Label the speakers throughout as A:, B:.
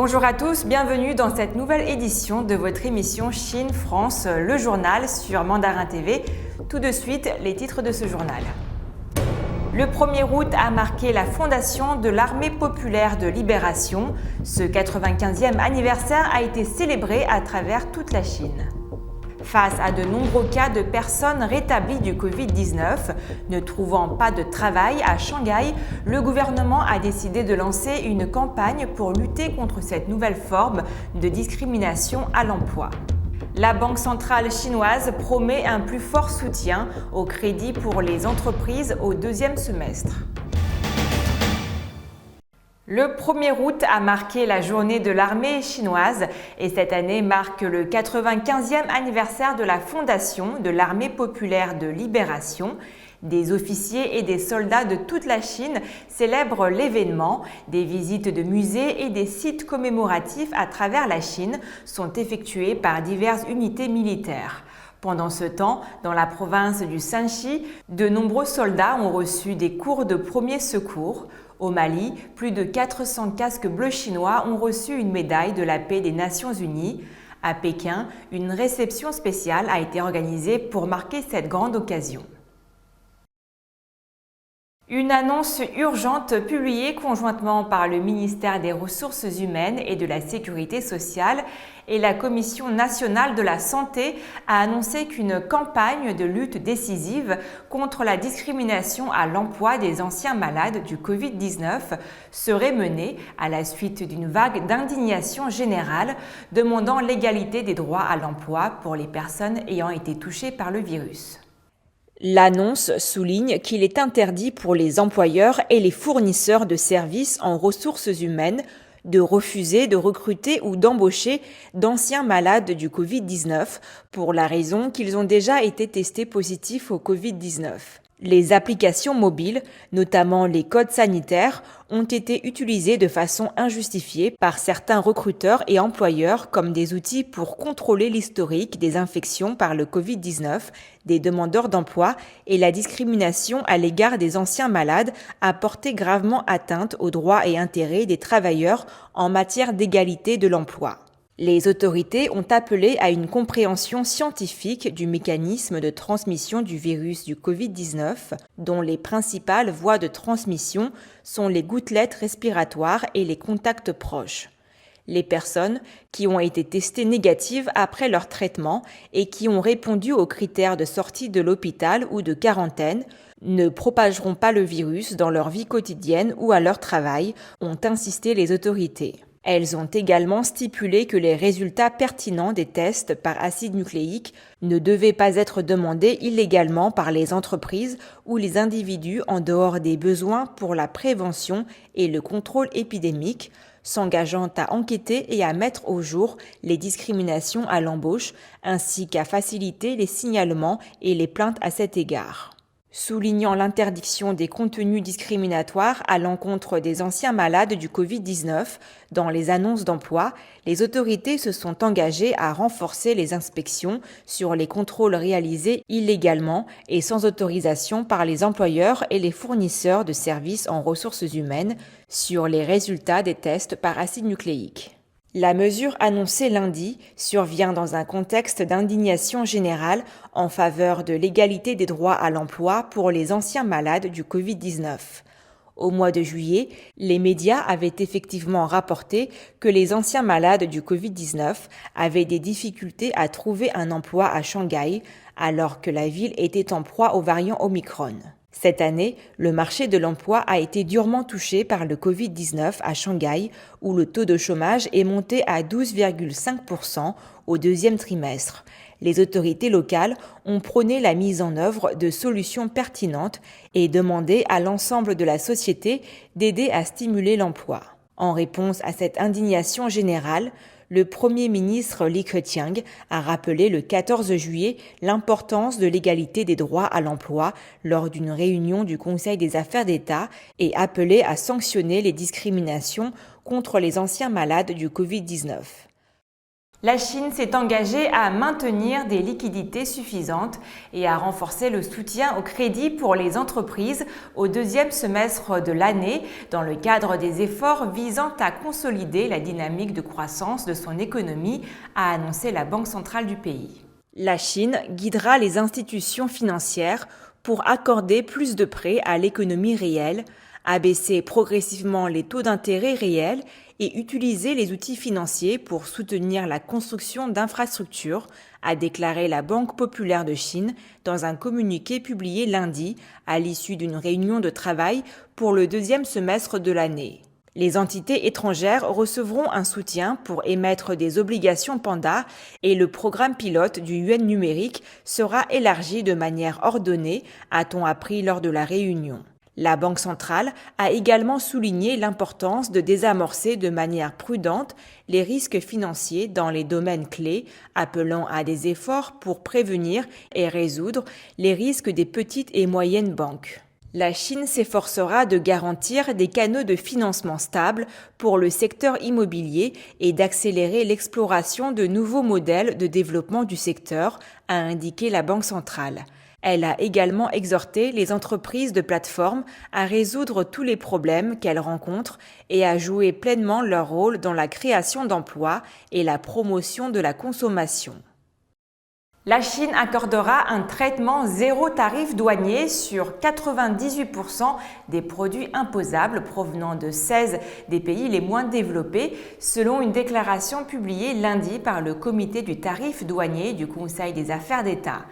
A: Bonjour à tous, bienvenue dans cette nouvelle édition de votre émission Chine-France, le journal sur Mandarin TV. Tout de suite, les titres de ce journal. Le 1er août a marqué la fondation de l'Armée populaire de libération. Ce 95e anniversaire a été célébré à travers toute la Chine. Face à de nombreux cas de personnes rétablies du Covid-19, ne trouvant pas de travail à Shanghai, le gouvernement a décidé de lancer une campagne pour lutter contre cette nouvelle forme de discrimination à l'emploi. La Banque centrale chinoise promet un plus fort soutien au crédit pour les entreprises au deuxième semestre. Le 1er août a marqué la journée de l'armée chinoise et cette année marque le 95e anniversaire de la fondation de l'Armée populaire de libération. Des officiers et des soldats de toute la Chine célèbrent l'événement. Des visites de musées et des sites commémoratifs à travers la Chine sont effectués par diverses unités militaires. Pendant ce temps, dans la province du Shanxi, de nombreux soldats ont reçu des cours de premiers secours. Au Mali, plus de 400 casques bleus chinois ont reçu une médaille de la paix des Nations Unies. À Pékin, une réception spéciale a été organisée pour marquer cette grande occasion. Une annonce urgente publiée conjointement par le ministère des Ressources humaines et de la Sécurité sociale et la Commission nationale de la santé a annoncé qu'une campagne de lutte décisive contre la discrimination à l'emploi des anciens malades du Covid-19 serait menée à la suite d'une vague d'indignation générale demandant l'égalité des droits à l'emploi pour les personnes ayant été touchées par le virus. L'annonce souligne qu'il est interdit pour les employeurs et les fournisseurs de services en ressources humaines de refuser de recruter ou d'embaucher d'anciens malades du Covid-19 pour la raison qu'ils ont déjà été testés positifs au Covid-19. Les applications mobiles, notamment les codes sanitaires, ont été utilisées de façon injustifiée par certains recruteurs et employeurs comme des outils pour contrôler l'historique des infections par le Covid-19 des demandeurs d'emploi et la discrimination à l'égard des anciens malades a porté gravement atteinte aux droits et intérêts des travailleurs en matière d'égalité de l'emploi. Les autorités ont appelé à une compréhension scientifique du mécanisme de transmission du virus du Covid-19, dont les principales voies de transmission sont les gouttelettes respiratoires et les contacts proches. Les personnes qui ont été testées négatives après leur traitement et qui ont répondu aux critères de sortie de l'hôpital ou de quarantaine ne propageront pas le virus dans leur vie quotidienne ou à leur travail, ont insisté les autorités. Elles ont également stipulé que les résultats pertinents des tests par acide nucléique ne devaient pas être demandés illégalement par les entreprises ou les individus en dehors des besoins pour la prévention et le contrôle épidémique, s'engageant à enquêter et à mettre au jour les discriminations à l'embauche, ainsi qu'à faciliter les signalements et les plaintes à cet égard. Soulignant l'interdiction des contenus discriminatoires à l'encontre des anciens malades du Covid-19 dans les annonces d'emploi, les autorités se sont engagées à renforcer les inspections sur les contrôles réalisés illégalement et sans autorisation par les employeurs et les fournisseurs de services en ressources humaines sur les résultats des tests par acide nucléique. La mesure annoncée lundi survient dans un contexte d'indignation générale en faveur de l'égalité des droits à l'emploi pour les anciens malades du Covid-19. Au mois de juillet, les médias avaient effectivement rapporté que les anciens malades du Covid-19 avaient des difficultés à trouver un emploi à Shanghai, alors que la ville était en proie au variant Omicron. Cette année, le marché de l'emploi a été durement touché par le Covid-19 à Shanghai, où le taux de chômage est monté à 12,5% au deuxième trimestre. Les autorités locales ont prôné la mise en œuvre de solutions pertinentes et demandé à l'ensemble de la société d'aider à stimuler l'emploi. En réponse à cette indignation générale, le Premier ministre Li Keqiang a rappelé le 14 juillet l'importance de l'égalité des droits à l'emploi lors d'une réunion du Conseil des affaires d'État et appelé à sanctionner les discriminations contre les anciens malades du Covid-19. La Chine s'est engagée à maintenir des liquidités suffisantes et à renforcer le soutien au crédit pour les entreprises au deuxième semestre de l'année dans le cadre des efforts visant à consolider la dynamique de croissance de son économie, a annoncé la Banque centrale du pays. La Chine guidera les institutions financières pour accorder plus de prêts à l'économie réelle, abaisser progressivement les taux d'intérêt réels et utiliser les outils financiers pour soutenir la construction d'infrastructures, a déclaré la Banque populaire de Chine dans un communiqué publié lundi à l'issue d'une réunion de travail pour le deuxième semestre de l'année. Les entités étrangères recevront un soutien pour émettre des obligations panda et le programme pilote du yuan numérique sera élargi de manière ordonnée, a-t-on appris lors de la réunion. La Banque centrale a également souligné l'importance de désamorcer de manière prudente les risques financiers dans les domaines clés, appelant à des efforts pour prévenir et résoudre les risques des petites et moyennes banques. La Chine s'efforcera de garantir des canaux de financement stables pour le secteur immobilier et d'accélérer l'exploration de nouveaux modèles de développement du secteur, a indiqué la Banque centrale. Elle a également exhorté les entreprises de plateforme à résoudre tous les problèmes qu'elles rencontrent et à jouer pleinement leur rôle dans la création d'emplois et la promotion de la consommation. La Chine accordera un traitement zéro tarif douanier sur 98% des produits imposables provenant de 16 des pays les moins développés, selon une déclaration publiée lundi par le comité du tarif douanier du Conseil des affaires d'État.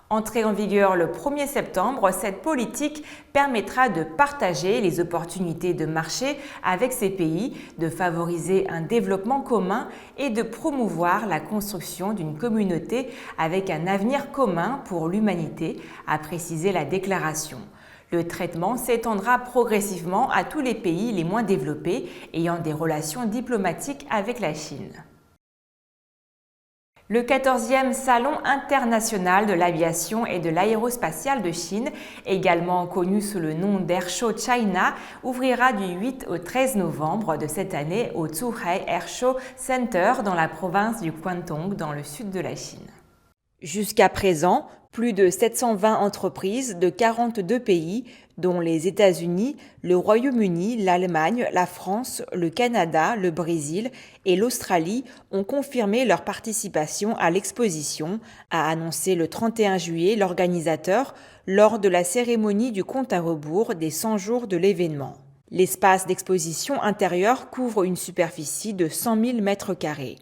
A: Entrée en vigueur le 1er septembre, cette politique permettra de partager les opportunités de marché avec ces pays, de favoriser un développement commun et de promouvoir la construction d'une communauté avec un avenir commun pour l'humanité, a précisé la déclaration. Le traitement s'étendra progressivement à tous les pays les moins développés ayant des relations diplomatiques avec la Chine. Le 14e Salon international de l'aviation et de l'aérospatiale de Chine, également connu sous le nom d'Airshow China, ouvrira du 8 au 13 novembre de cette année au Zhuhai Airshow Center dans la province du Guangdong, dans le sud de la Chine. Jusqu'à présent, plus de 720 entreprises de 42 pays, dont les États-Unis, le Royaume-Uni, l'Allemagne, la France, le Canada, le Brésil et l'Australie ont confirmé leur participation à l'exposition, a annoncé le 31 juillet l'organisateur lors de la cérémonie du compte à rebours des 100 jours de l'événement. L'espace d'exposition intérieur couvre une superficie de 100 000 mètres carrés.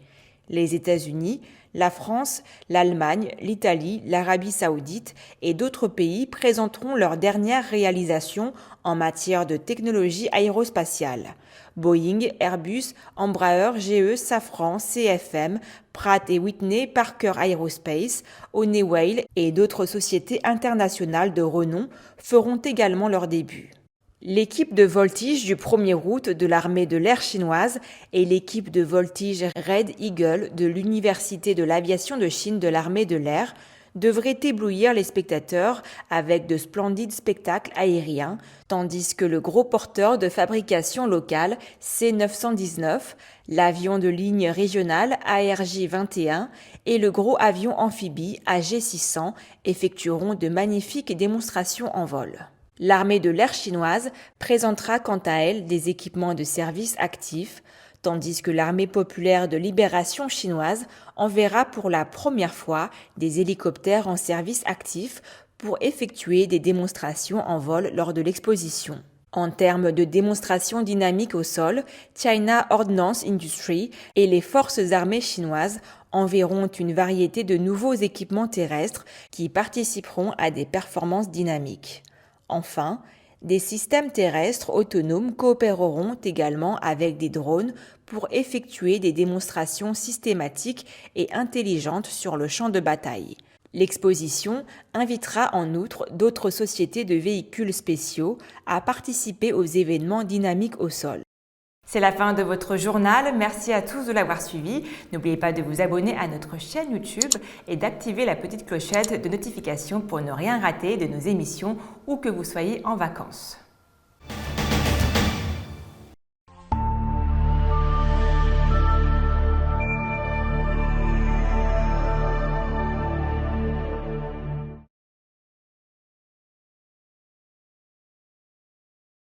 A: Les États-Unis, la France, l'Allemagne, l'Italie, l'Arabie saoudite et d'autres pays présenteront leurs dernières réalisations en matière de technologie aérospatiale. Boeing, Airbus, Embraer, GE, Safran, CFM, Pratt & Whitney, Parker Aerospace, Honeywell et d'autres sociétés internationales de renom feront également leur début. L'équipe de voltige du 1er août de l'armée de l'air chinoise et l'équipe de voltige Red Eagle de l'Université de l'aviation de Chine de l'armée de l'air devraient éblouir les spectateurs avec de splendides spectacles aériens, tandis que le gros porteur de fabrication locale C919, l'avion de ligne régionale ARJ-21 et le gros avion amphibie AG600 effectueront de magnifiques démonstrations en vol. L'armée de l'air chinoise présentera quant à elle des équipements de service actifs, tandis que l'armée populaire de libération chinoise enverra pour la première fois des hélicoptères en service actif pour effectuer des démonstrations en vol lors de l'exposition. En termes de démonstrations dynamiques au sol, China Ordnance Industry et les forces armées chinoises enverront une variété de nouveaux équipements terrestres qui participeront à des performances dynamiques. Enfin, des systèmes terrestres autonomes coopéreront également avec des drones pour effectuer des démonstrations systématiques et intelligentes sur le champ de bataille. L'exposition invitera en outre d'autres sociétés de véhicules spéciaux à participer aux événements dynamiques au sol. C'est la fin de votre journal. Merci à tous de l'avoir suivi. N'oubliez pas de vous abonner à notre chaîne YouTube et d'activer la petite clochette de notification pour ne rien rater de nos émissions où que vous soyez en vacances.